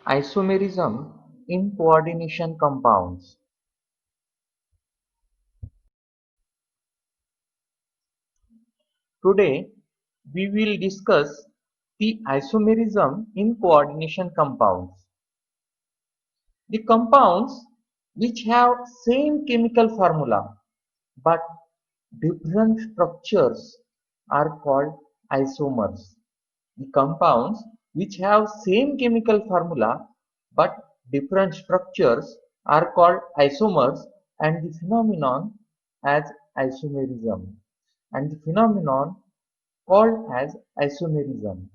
Isomerism in coordination compounds. Today, we will discuss the isomerism in coordination compounds. The compounds which have same chemical formula but different structures are called isomers. The compounds which have same chemical formula but different structures are called isomers, and the phenomenon as isomerism, and the phenomenon called as isomerism.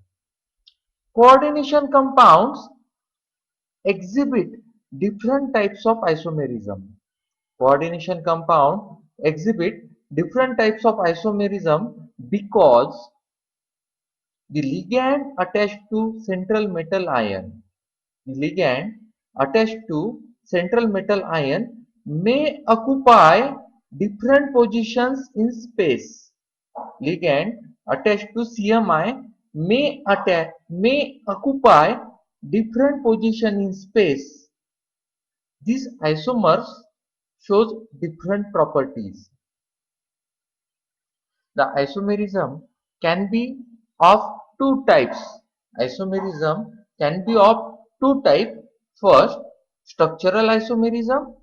Coordination compounds exhibit different types of isomerism. Coordination compound exhibit different types of isomerism because the ligand attached to central metal ion. The ligand attached to central metal ion may occupy different positions in space. Ligand attached to CMI may occupy different position in space. These isomers shows different properties. The isomerism can be of two types. Isomerism can be of two types. First, structural isomerism.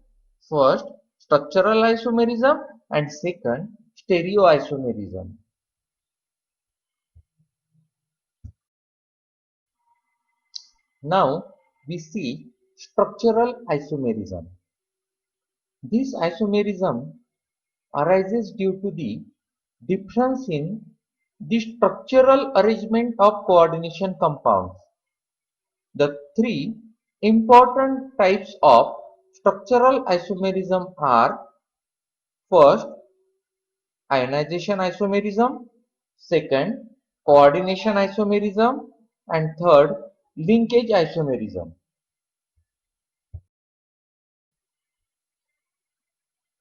First, structural isomerism, and second, stereoisomerism. Now we see structural isomerism. This isomerism arises due to the difference in the structural arrangement of coordination compounds. The three important types of structural isomerism are: first, ionization isomerism; second, coordination isomerism; and third, linkage isomerism.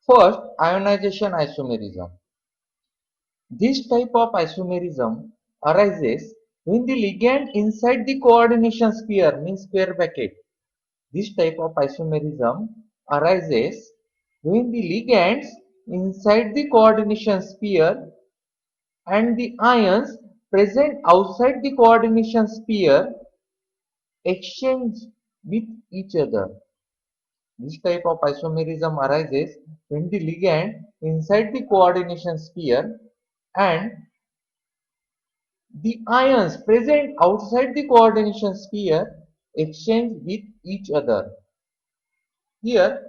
First, ionization isomerism. This type of isomerism arises when the ligand inside the coordination sphere, means square bracket. This type of isomerism arises when the ligands inside the coordination sphere and the ions present outside the coordination sphere exchange with each other. This type of isomerism arises when the ligand inside the coordination sphere and the ions present outside the coordination sphere exchange with each other. Here,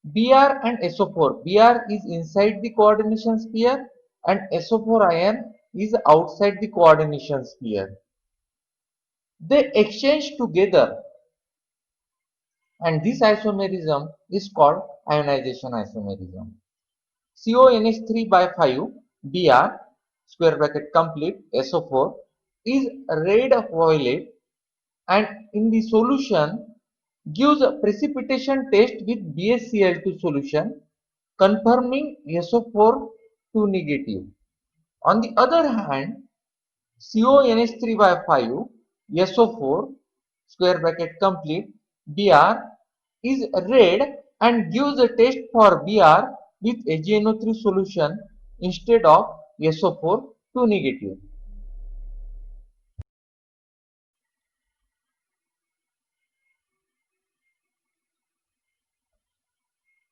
Br and SO4. Br is inside the coordination sphere and SO4 ion is outside the coordination sphere. They exchange together, and this isomerism is called ionization isomerism. CONH3 by 5 Br square bracket complete SO4 is red violet, and in the solution gives a precipitation test with BaCl2 solution confirming SO4 2 negative. On the other hand, CONH3 by 5 SO4 square bracket complete Br is red and gives a test for Br with AgNO3 solution instead of SO4 2 negative.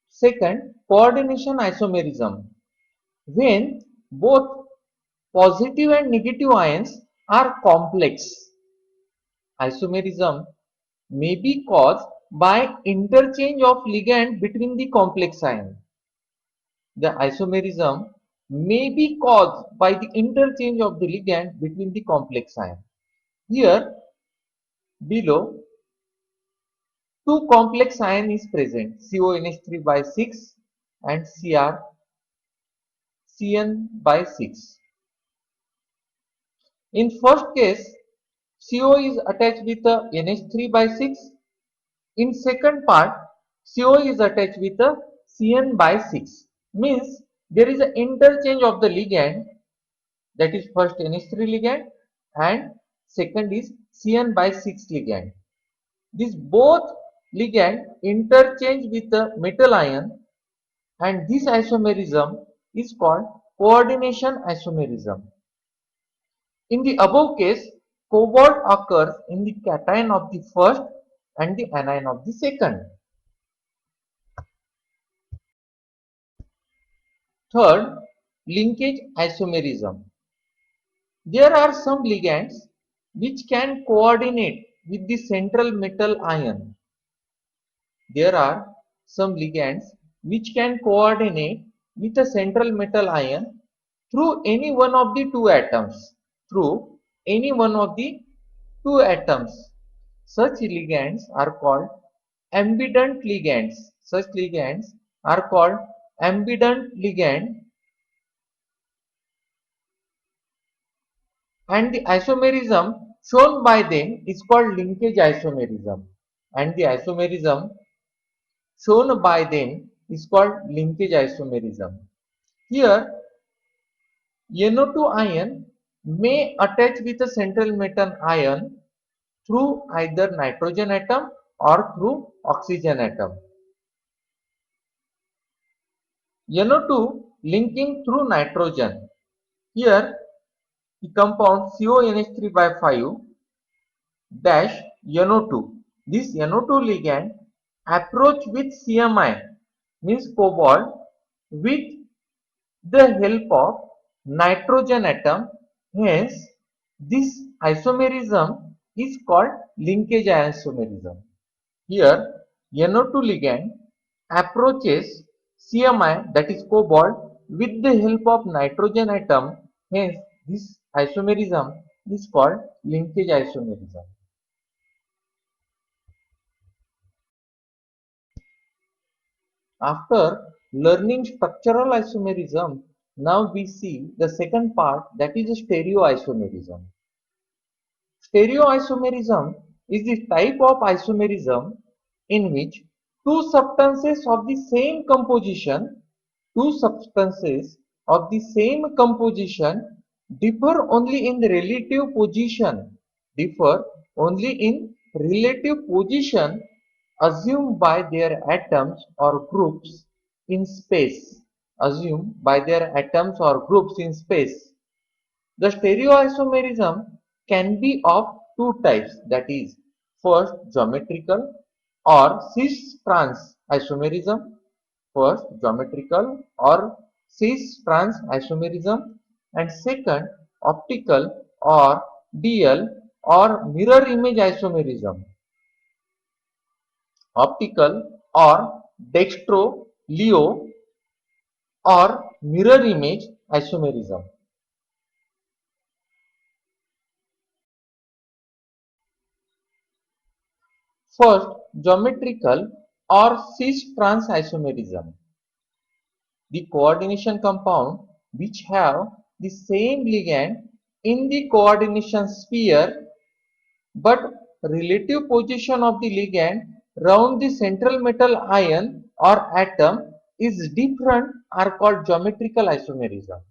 Second, coordination isomerism. When both positive and negative ions are complex, isomerism may be caused by interchange of ligand between the complex ion. The isomerism may be caused by the interchange of the ligand between the complex ion. Here, below, two complex ion is present, CONH3 by 6 and CN by 6. In first case, CO is attached with a NH3 by 6. In second part, CO is attached with a CN by 6. Means there is an interchange of the ligand, that is first NH3 ligand and second is CN/6 ligand. These both ligand interchange with the metal ion, and this isomerism is called coordination isomerism. In the above case, cobalt occurs in the cation of the first and the anion of the second. Third, linkage isomerism. There are some ligands which can coordinate with the central metal ion. There are some ligands which can coordinate with a central metal ion through any one of the two atoms. Through any one of the two atoms. Such ligands are called ambident ligands. Such ligands are called ambident ligand, and the isomerism shown by them is called linkage isomerism, and the isomerism shown by them is called linkage isomerism. Here, NO2 ion may attach with a central metal ion through either nitrogen atom or through oxygen atom. NO2 linking through nitrogen. Here, the compound CONH3 by 5 dash NO2. This NO2 ligand approach with CMI, means cobalt, with the help of nitrogen atom. Hence, this isomerism is called linkage isomerism. Here, NO2 ligand approaches CMI, that is cobalt, with the help of nitrogen atom. Hence, this isomerism is called linkage isomerism. After learning structural isomerism, now we see the second part, that is stereoisomerism. Stereoisomerism is the type of isomerism in which two substances of the same composition differ only in relative position assumed by their atoms or groups in space. The stereoisomerism can be of two types, that is, first geometrical or cis-trans isomerism, and second optical or DL or mirror image isomerism. Optical or dextro-leo or mirror image isomerism. First, geometrical or cis-trans isomerism. The coordination compound which have the same ligand in the coordination sphere, but relative position of the ligand round the central metal ion or atom is different, are called geometrical isomerism,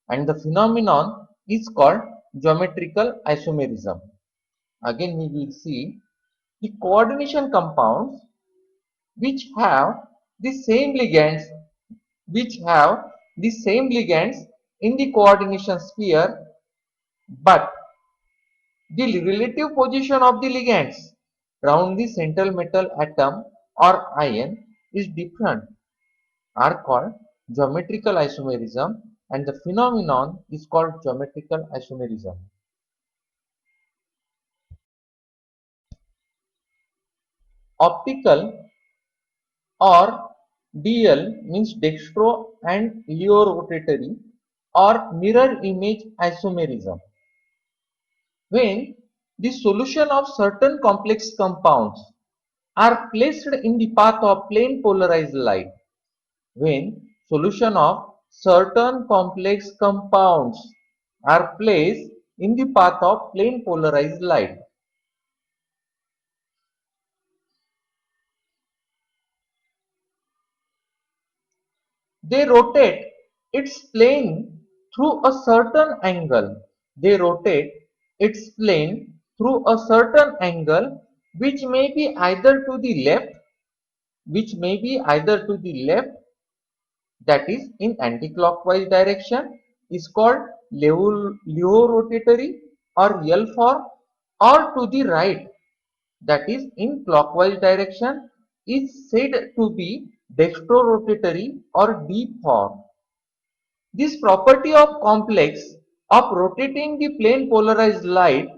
and the phenomenon is called geometrical isomerism. Again we will see the coordination compounds which have the same ligands in the coordination sphere, but the relative position of the ligands round the central metal atom or ion is different, are called geometrical isomerism, and the phenomenon is called geometrical isomerism. Optical or DL means dextro and leo rotatory or mirror image isomerism. When the solution of certain complex compounds are placed in the path of plane polarized light. When solution of certain complex compounds are placed in the path of plane polarized light. They rotate its plane through a certain angle. its plane through a certain angle which may be either to the left, that is in anticlockwise direction, is called levorotatory or L form, or to the right, that is in clockwise direction, is said to be dextrorotatory or D form. This property of complex of rotating the plane polarized light,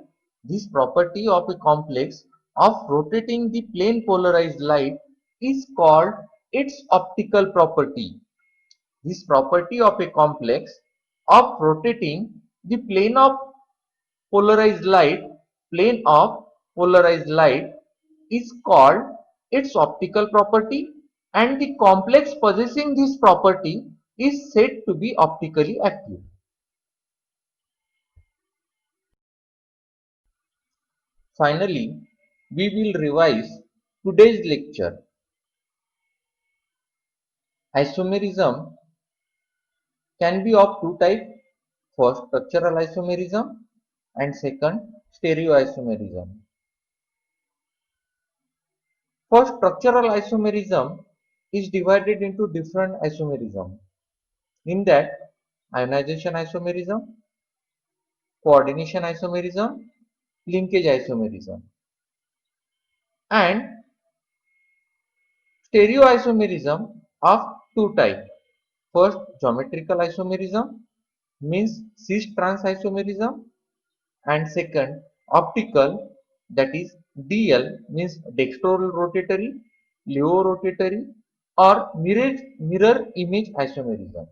this property of a complex of rotating the plane polarized light is called its optical property. This property of a complex of rotating the plane of polarized light is called its optical property, and the complex possessing this property is said to be optically active. Finally, we will revise today's lecture. Isomerism can be of two types. First, structural isomerism, and second, stereoisomerism. First, structural isomerism is divided into different isomerism. In that, ionization isomerism, coordination isomerism, linkage isomerism, and stereoisomerism of two types. First, geometrical isomerism means cis-trans isomerism, and second, optical, that is DL means dextrorotatory, levorotatory or mirror image isomerism.